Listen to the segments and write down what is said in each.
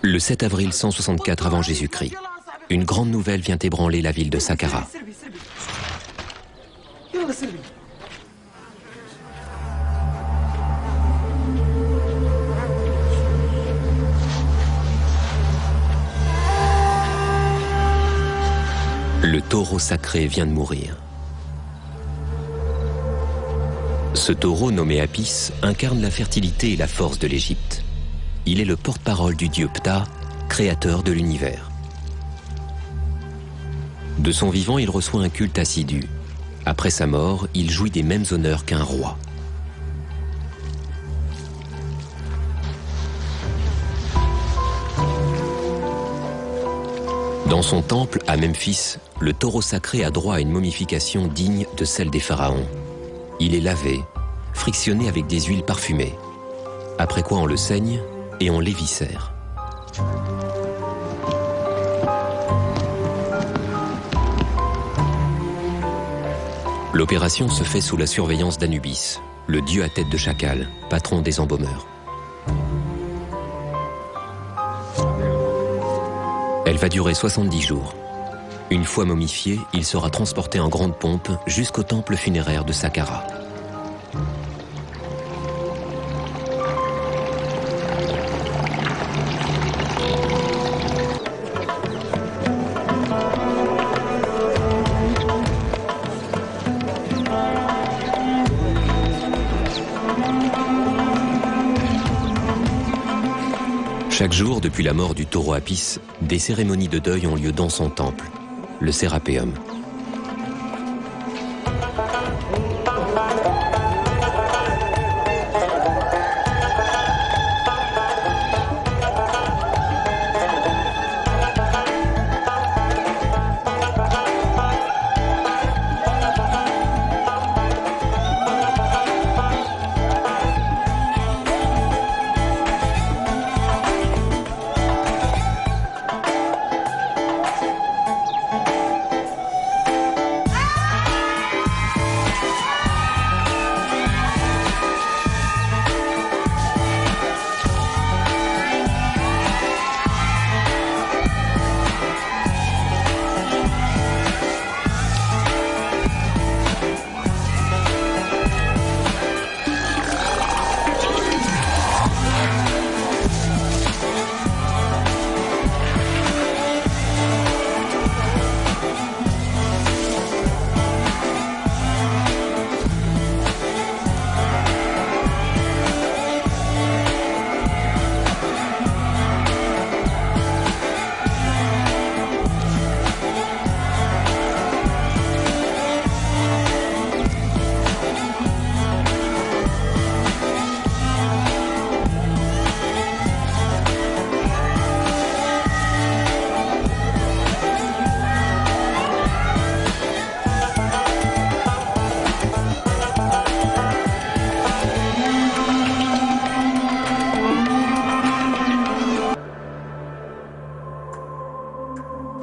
Le 7 avril 164 avant Jésus-Christ, une grande nouvelle vient ébranler la ville de Saqqara. Le taureau sacré vient de mourir. Ce taureau nommé Apis incarne la fertilité et la force de l'Égypte. Il est le porte-parole du dieu Ptah, créateur de l'univers. De son vivant, il reçoit un culte assidu. Après sa mort, il jouit des mêmes honneurs qu'un roi. Dans son temple à Memphis, le taureau sacré a droit à une momification digne de celle des pharaons. Il est lavé, frictionné avec des huiles parfumées, après quoi on le saigne et on l'éviscère. L'opération se fait sous la surveillance d'Anubis, le dieu à tête de chacal, patron des embaumeurs. Elle va durer 70 jours. Une fois momifié, il sera transporté en grande pompe jusqu'au temple funéraire de Saqqara. Chaque jour, depuis la mort du taureau Apis, des cérémonies de deuil ont lieu dans son temple, le Sérapéum.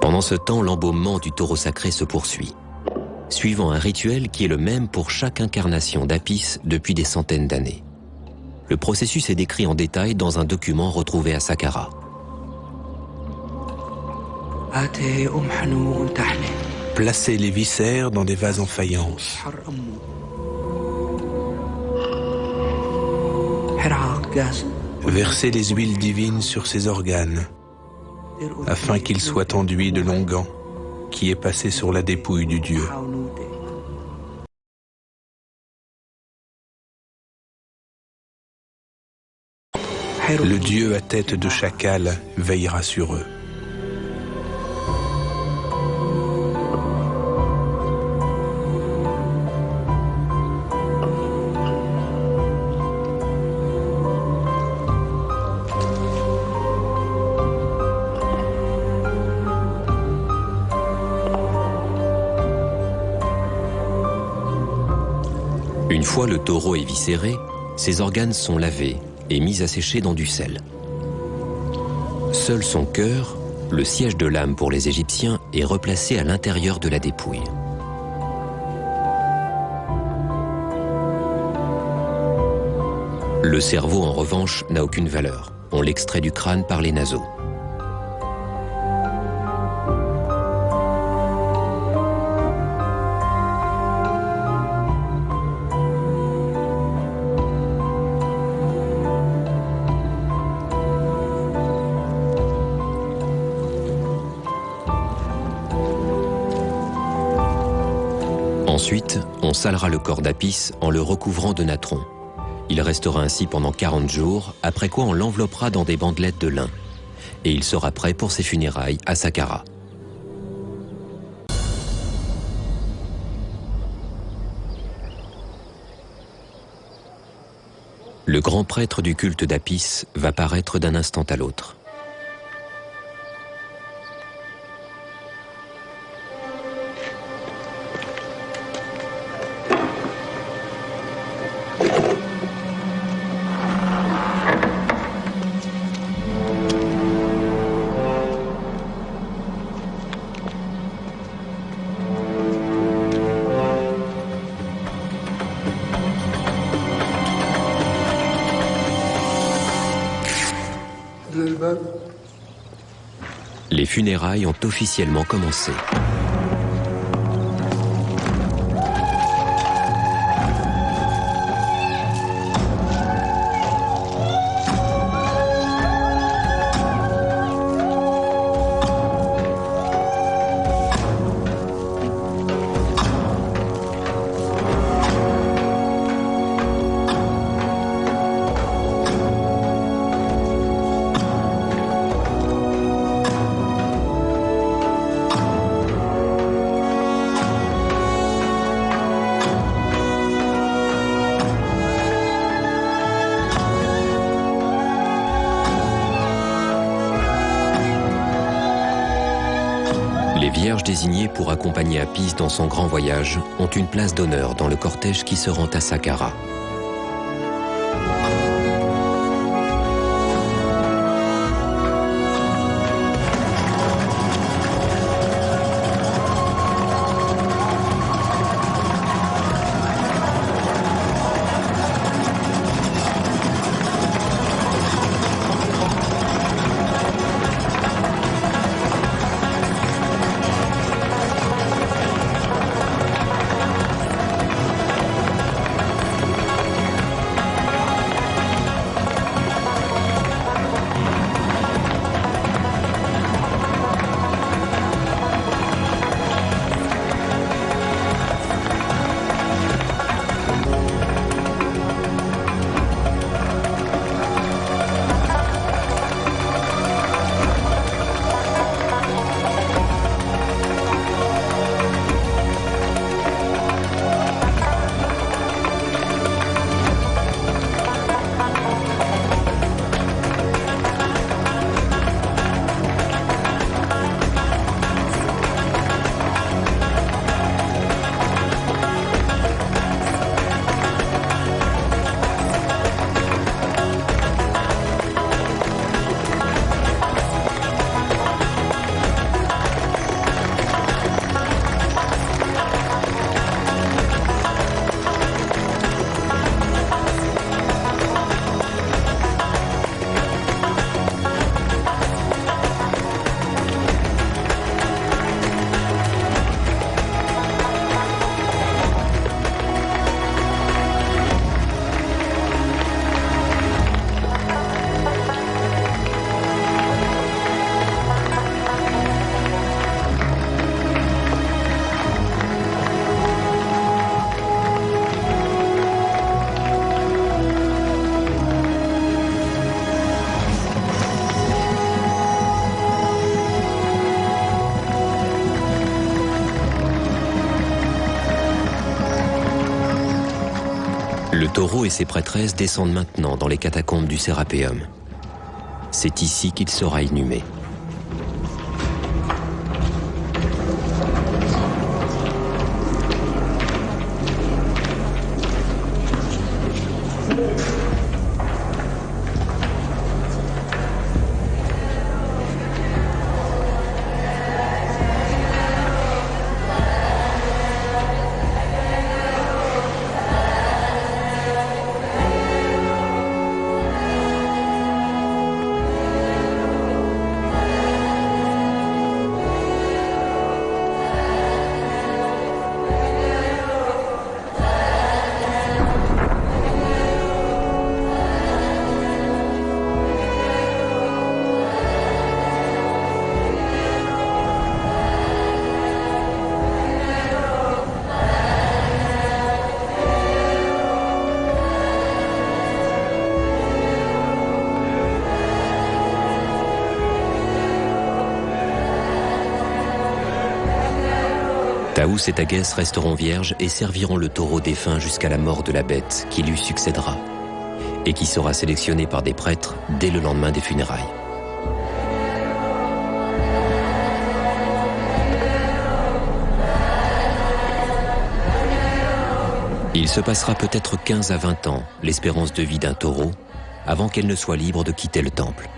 Pendant ce temps, l'embaumement du taureau sacré se poursuit, suivant un rituel qui est le même pour chaque incarnation d'Apis depuis des centaines d'années. Le processus est décrit en détail dans un document retrouvé à Saqqara. Placez les viscères dans des vases en faïence. Versez les huiles divines sur ses organes, afin qu'ils soient enduits de l'onguent qui est passé sur la dépouille du dieu. Le dieu à tête de chacal veillera sur eux. Une fois le taureau éviscéré, ses organes sont lavés et mis à sécher dans du sel. Seul son cœur, le siège de l'âme pour les Égyptiens, est replacé à l'intérieur de la dépouille. Le cerveau, en revanche, n'a aucune valeur. On l'extrait du crâne par les naseaux. Ensuite, on salera le corps d'Apis en le recouvrant de natron. Il restera ainsi pendant 40 jours, après quoi on l'enveloppera dans des bandelettes de lin. Et il sera prêt pour ses funérailles à Saqqara. Le grand prêtre du culte d'Apis va paraître d'un instant à l'autre. Les funérailles ont officiellement commencé. Les vierges désignées pour accompagner Apis dans son grand voyage ont une place d'honneur dans le cortège qui se rend à Saqqara. Le taureau et ses prêtresses descendent maintenant dans les catacombes du Sérapéum. C'est ici qu'il sera inhumé. Taous et Tagès resteront vierges et serviront le taureau défunt jusqu'à la mort de la bête qui lui succédera et qui sera sélectionné par des prêtres dès le lendemain des funérailles. Il se passera peut-être 15 à 20 ans, l'espérance de vie d'un taureau, avant qu'elle ne soit libre de quitter le temple.